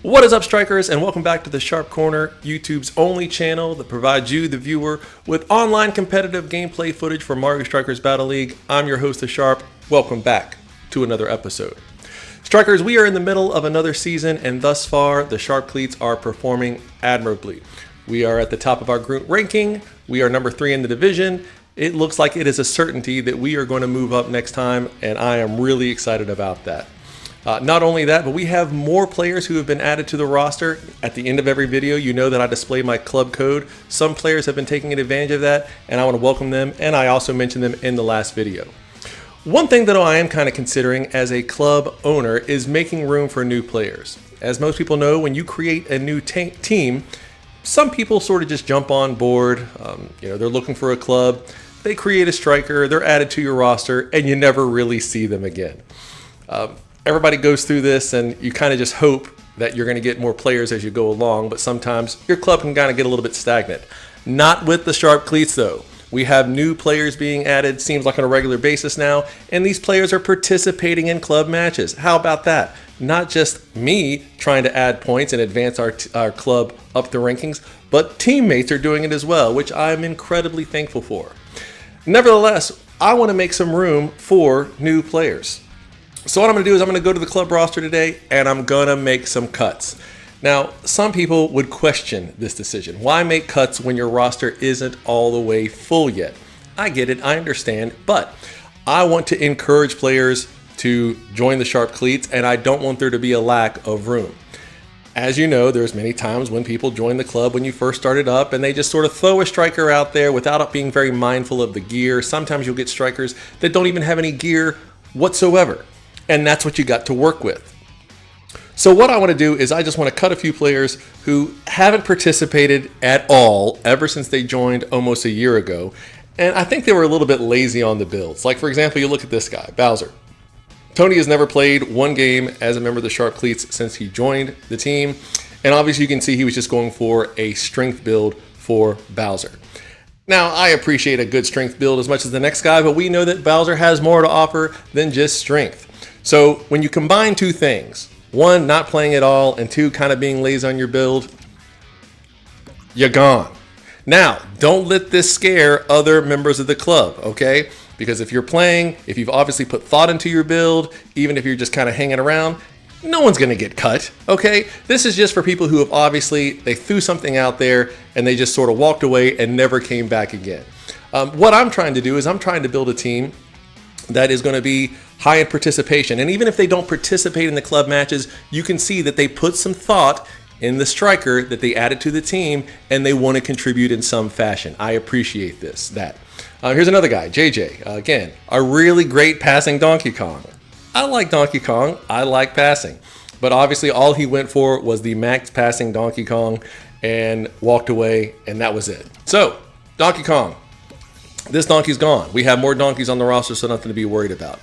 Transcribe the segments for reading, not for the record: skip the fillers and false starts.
What is up, strikers, and welcome back to the Sharp Corner, YouTube's only channel that provides you, the viewer, with online competitive gameplay footage for Mario Strikers Battle League. I'm your host, The Sharp. Welcome back to another episode. Strikers, we are in the middle of another season, and thus far, the Sharp Cleats are performing admirably. We are at the top of our group ranking. We are number 3 in the division. It looks like it is a certainty that we are going to move up next time, and I am really excited about that. Not only that, but we have more players who have been added to the roster. At the end of every video, you know that I display my club code. Some players have been taking advantage of that, and I want to welcome them, and I also mentioned them in the last video. One thing that I am kind of considering as a club owner is making room for new players. As most people know, when you create a new team, some people sort of just jump on board. They're looking for a club, they create a striker, they're added to your roster, and you never really see them again. Everybody goes through this, and you kind of just hope that you're going to get more players as you go along, but sometimes your club can kind of get a little bit stagnant. Not with the Sharp Cleats, though. We have new players being added, seems like on a regular basis now, and these players are participating in club matches. How about that? Not just me trying to add points and advance our club up the rankings, but teammates are doing it as well, which I'm incredibly thankful for. Nevertheless, I want to make some room for new players. So what I'm going to do is I'm going to go to the club roster today, and I'm going to make some cuts. Now, some people would question this decision. Why make cuts when your roster isn't all the way full yet? I get it, I understand, but I want to encourage players to join the Sharp Cleats, and I don't want there to be a lack of room. As you know, there's many times when people join the club when you first started up, and they just sort of throw a striker out there without being very mindful of the gear. Sometimes you'll get strikers that don't even have any gear whatsoever. And that's what you got to work with. So what I want to do is I just want to cut a few players who haven't participated at all ever since they joined almost a year ago. And I think they were a little bit lazy on the builds. Like, for example, you look at this guy, Bowser. Tony has never played one game as a member of the Sharp Cleats since he joined the team. And obviously you can see he was just going for a strength build for Bowser. Now, I appreciate a good strength build as much as the next guy, but we know that Bowser has more to offer than just strength. So when you combine two things, one, not playing at all, and two, kind of being lazy on your build, you're gone. Now, don't let this scare other members of the club, okay? Because if you're playing, if you've obviously put thought into your build, even if you're just kind of hanging around, no one's going to get cut, okay? This is just for people who have obviously, they threw something out there and they just sort of walked away and never came back again. What I'm trying to do is I'm trying to build a team that is going to be high in participation. And even if they don't participate in the club matches, you can see that they put some thought in the striker that they added to the team, and they want to contribute in some fashion. I appreciate that. Here's another guy, JJ. Again, a really great passing Donkey Kong. I like Donkey Kong. I like passing. But obviously all he went for was the max passing Donkey Kong and walked away, and that was it. So, Donkey Kong. This donkey's gone. We have more donkeys on the roster, so nothing to be worried about.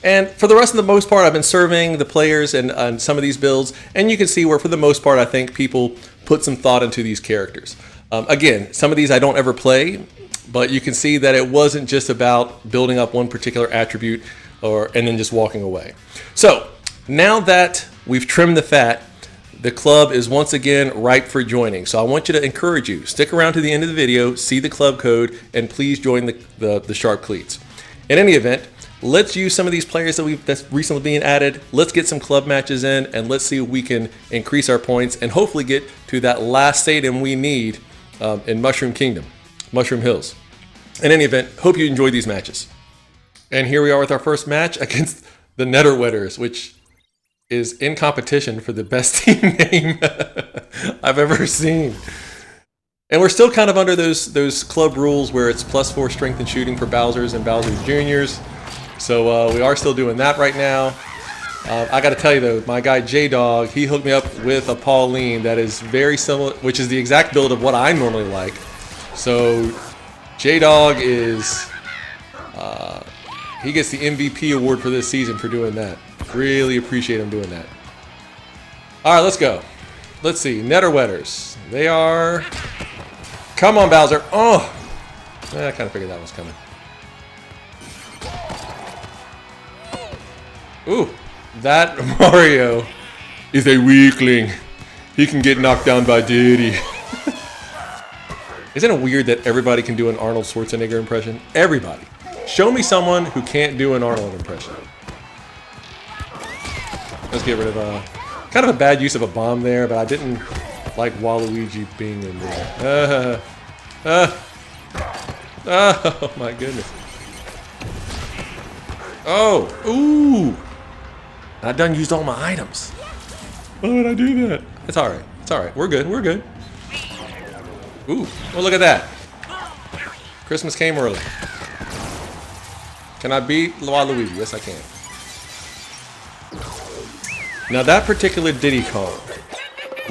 And for the rest of the most part, I've been surveying the players and some of these builds, and you can see where for the most part, I think people put some thought into these characters. Again, some of these I don't ever play, but you can see that it wasn't just about building up one particular attribute and then just walking away. So now that we've trimmed the fat, the club is once again ripe for joining. So I want you to encourage you, stick around to the end of the video, see the club code, and please join the Sharp Cleats. In any event, let's use some of these players that's recently being added. Let's get some club matches in, and let's see if we can increase our points and hopefully get to that last stadium we need in Mushroom Kingdom, Mushroom Hills. In any event, hope you enjoy these matches. And here we are with our first match against the Netterwetters, which is in competition for the best team name I've ever seen. And we're still kind of under those club rules where it's +4 strength and shooting for Bowser's and Bowser's Juniors. So we are still doing that right now. I got to tell you though, my guy J-Dog, he hooked me up with a Pauline that is very similar, which is the exact build of what I normally like. So J-Dog is, he gets the MVP award for this season for doing that. Really appreciate him doing that. All right, let's go. Let's see, Netterwetters. They are, come on Bowser. Oh, I kind of figured that was coming. Ooh, that Mario is a weakling. He can get knocked down by Diddy. Isn't it weird that everybody can do an Arnold Schwarzenegger impression? Everybody. Show me someone who can't do an Arnold impression. Let's get rid of kind of a bad use of a bomb there, but I didn't like Waluigi being in there. Oh my goodness. Oh, ooh. I done used all my items. Why would I do that? It's all right. It's all right. We're good. We're good. Ooh, well look at that. Christmas came early. Can I beat Waluigi? Yes, I can. Now that particular Diddy Kong,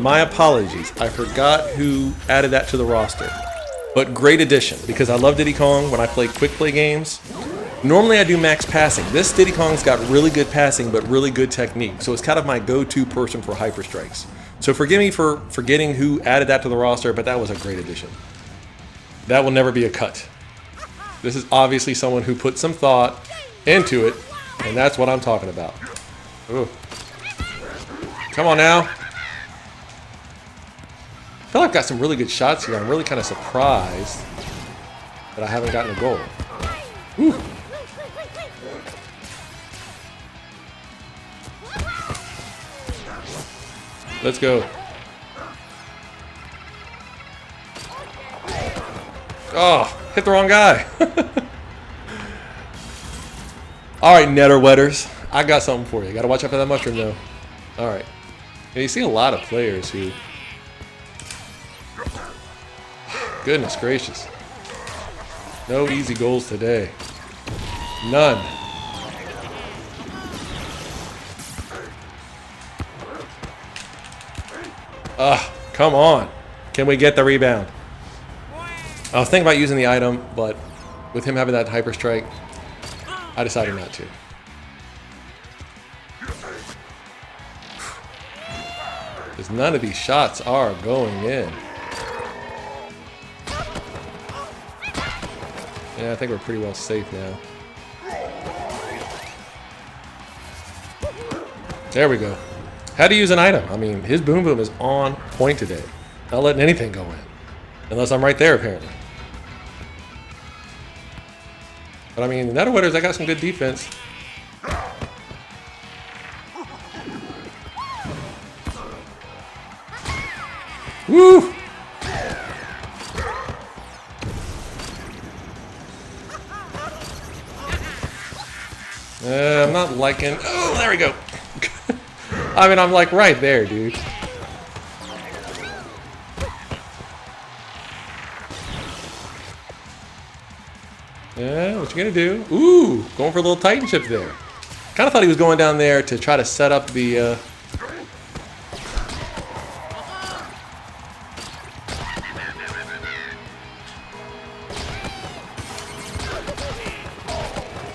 my apologies. I forgot who added that to the roster. But great addition, because I love Diddy Kong when I play quick play games. Normally I do max passing. This Diddy Kong's got really good passing, but really good technique. So it's kind of my go-to person for hyper strikes. So forgive me for forgetting who added that to the roster, but that was a great addition. That will never be a cut. This is obviously someone who put some thought into it, and that's what I'm talking about. Ooh. Come on now. I feel like I've got some really good shots here. I'm really kind of surprised that I haven't gotten a goal. Ooh. Let's go. Oh, hit the wrong guy. All right, netter wetters. I got something for you. Got to watch out for that mushroom, though. All right. Yeah, you see a lot of players who... Goodness gracious. No easy goals today. None. Come on. Can we get the rebound? I was thinking about using the item, but with him having that hyper strike, I decided not to. Because none of these shots are going in. Yeah, I think we're pretty well safe now. There we go. How to use an item. I mean, his boom boom is on point today. Not letting anything go in. Unless I'm right there, apparently. But I mean, the Nether Wetters, I got some good defense. Woo! I'm not liking... Oh, there we go. I mean, I'm like right there, dude. Yeah, what you gonna do? Ooh, going for a little Titanship there. Kind of thought he was going down there to try to set up the...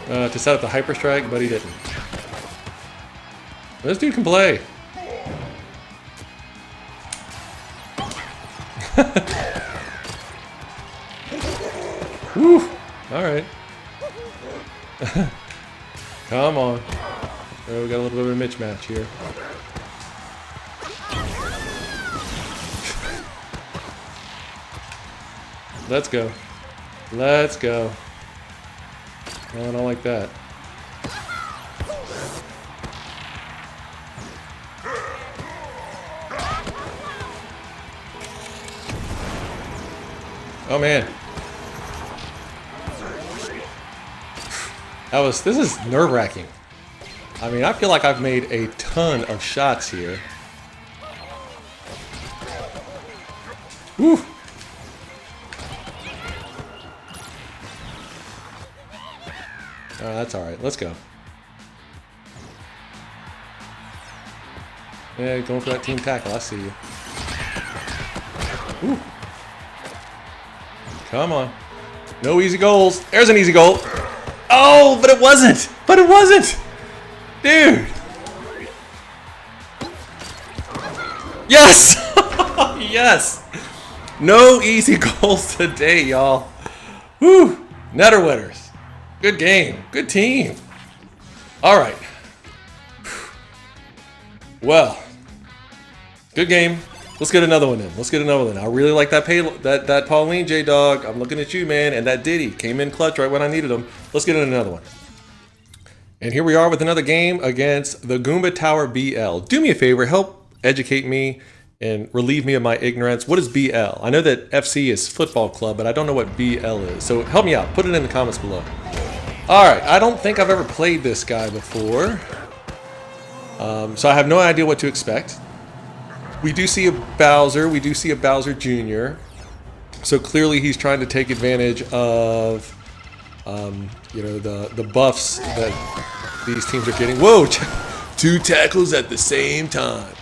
to set up the hyper strike, but he didn't. This dude can play. Woo! All right. Come on. Oh, we got a little bit of a mismatch here. Let's go. Let's go. No, I don't like that. Oh man. This is nerve-wracking. I mean, I feel like I've made a ton of shots here. Woo! That's alright. Let's go. Yeah, going for that team tackle. I see you. Woo. Come on. No easy goals. There's an easy goal. Oh, but it wasn't. But it wasn't. Dude. Yes. Yes. No easy goals today, y'all. Woo. Netter Wetters. Good game. Good team. All right. Well, good game. Let's get another one in. Let's get another one. I really like that that Pauline J-Dog. I'm looking at you, man. And that Diddy came in clutch right when I needed him. Let's get in another one. And here we are with another game against the Goomba Tower BL. Do me a favor, help educate me and relieve me of my ignorance. What is BL? I know that FC is football club, but I don't know what BL is. So help me out. Put it in the comments below. All right, I don't think I've ever played this guy before. So I have no idea what to expect. We do see a Bowser. We do see a Bowser Jr. So clearly he's trying to take advantage of, you know, the buffs that these teams are getting. Whoa, 2 tackles at the same time.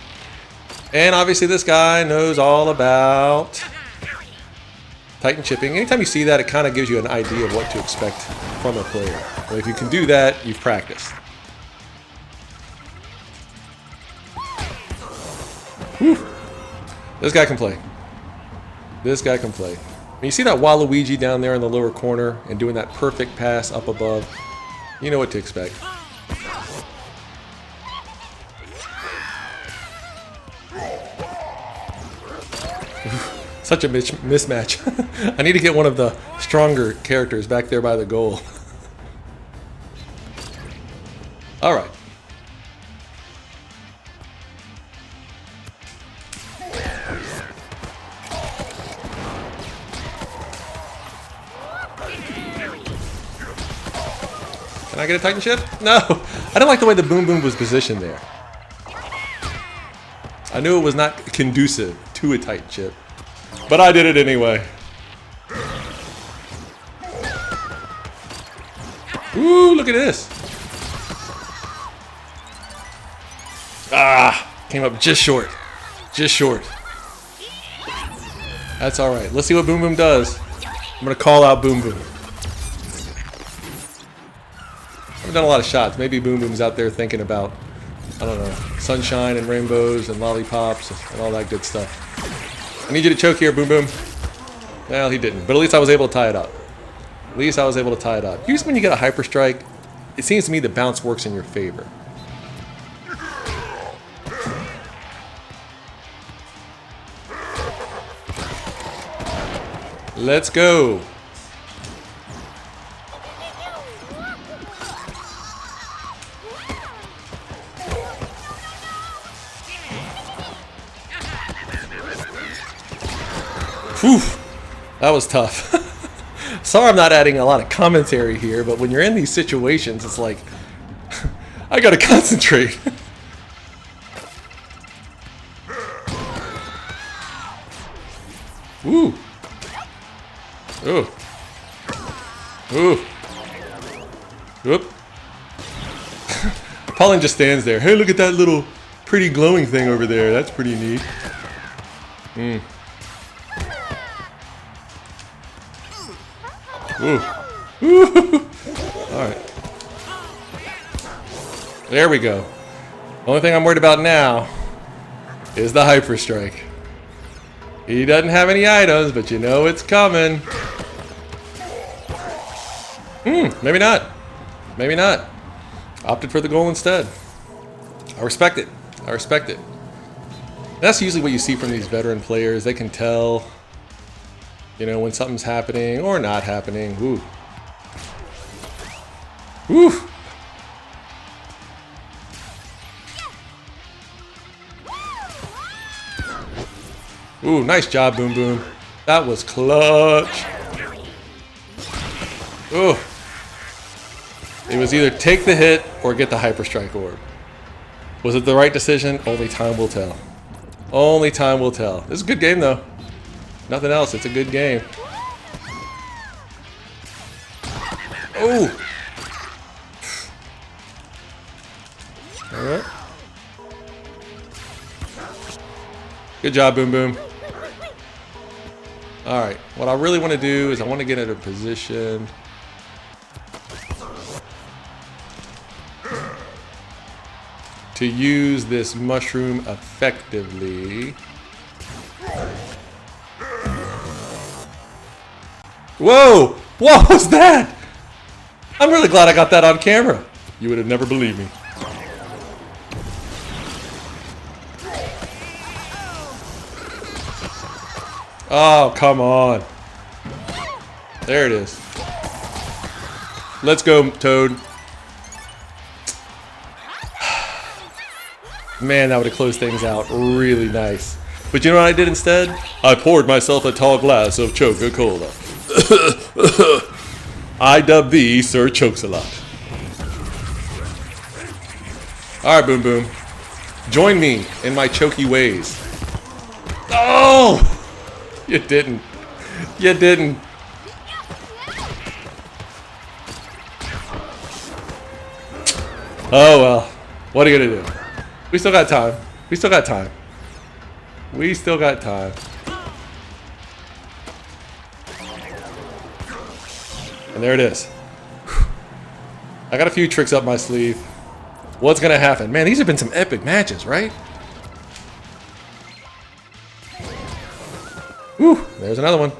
And obviously this guy knows all about Titan chipping. Anytime you see that, it kind of gives you an idea of what to expect from a player. And if you can do that, you've practiced. Whew. This guy can play. This guy can play. When you see that Waluigi down there in the lower corner and doing that perfect pass up above, you know what to expect. Such a mismatch. I need to get one of the stronger characters back there by the goal. All right. Can I get a Titan chip? No. I didn't like the way the Boom Boom was positioned there. I knew it was not conducive to a Titan chip. But I did it anyway. Ooh, look at this. Ah, came up just short. Just short. That's all right. Let's see what Boom Boom does. I'm going to call out Boom Boom. I've done a lot of shots. Maybe Boom Boom's out there thinking about, I don't know, sunshine and rainbows and lollipops and all that good stuff. I need you to choke here, Boom Boom. Well, he didn't, but at least I was able to tie it up. At least I was able to tie it up. Usually when you get a hyper strike, it seems to me the bounce works in your favor. Let's go. Whew, that was tough. Sorry I'm not adding a lot of commentary here, but when you're in these situations, it's like, I gotta concentrate. Ooh. Ooh. Ooh. Whoop. Pauline just stands there. Hey, look at that little pretty glowing thing over there. That's pretty neat. Hmm. Ooh. Ooh. Alright. There we go. Only thing I'm worried about now is the Hyper Strike. He doesn't have any items, but you know it's coming. Maybe not. Maybe not. Opted for the goal instead. I respect it. I respect it. That's usually what you see from these veteran players. They can tell, you know, when something's happening or not happening. Woo. Woo. Ooh, nice job, Boom Boom. That was clutch. Ooh. It was either take the hit or get the Hyper Strike Orb. Was it the right decision? Only time will tell. Only time will tell. This is a good game, though. Nothing else. It's a good game. Oh. All right. Good job, Boom Boom. All right. What I really want to do is I want to get in a position to use this mushroom effectively. Whoa! What was that? I'm really glad I got that on camera. You would have never believed me. Oh, come on. There it is. Let's go, Toad. Man, that would have closed things out really nice. But you know what I did instead? I poured myself a tall glass of Coca-Cola. I dub thee Sir Chokes-a-Lot. Alright, Boom Boom. Join me in my choky ways. Oh! You didn't. You didn't. Oh well. What are you gonna do? We still got time. We still got time. We still got time. And there it is. I got a few tricks up my sleeve. What's gonna happen? Man, these have been some epic matches, right? Whew, there's another one.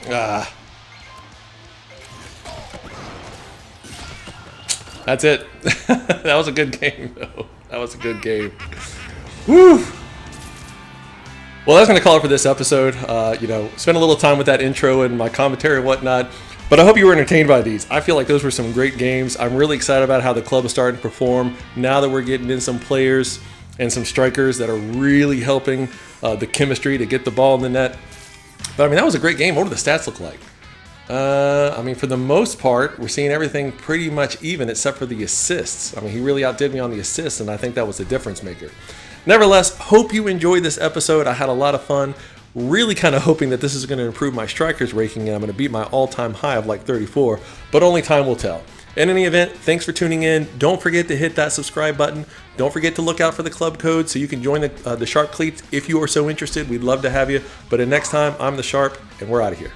Ah. That's it. That was a good game, though. That was a good game. Woo! Well, that's going to call it for this episode. You know, spent a little time with that intro and my commentary and whatnot. But I hope you were entertained by these. I feel like those were some great games. I'm really excited about how the club is starting to perform now that we're getting in some players and some strikers that are really helping the chemistry to get the ball in the net. But I mean, that was a great game. What do the stats look like? I mean, for the most part, we're seeing everything pretty much even except for the assists. I mean, he really outdid me on the assists, and I think that was the difference maker. Nevertheless, hope you enjoyed this episode. I had a lot of fun. Really kind of hoping that this is going to improve my strikers ranking, and I'm going to beat my all-time high of like 34, but only time will tell. In any event, thanks for tuning in. Don't forget to hit that subscribe button. Don't forget to look out for the club code so you can join the Sharp Cleats if you are so interested. We'd love to have you. But until next time, I'm the Sharp, and we're out of here.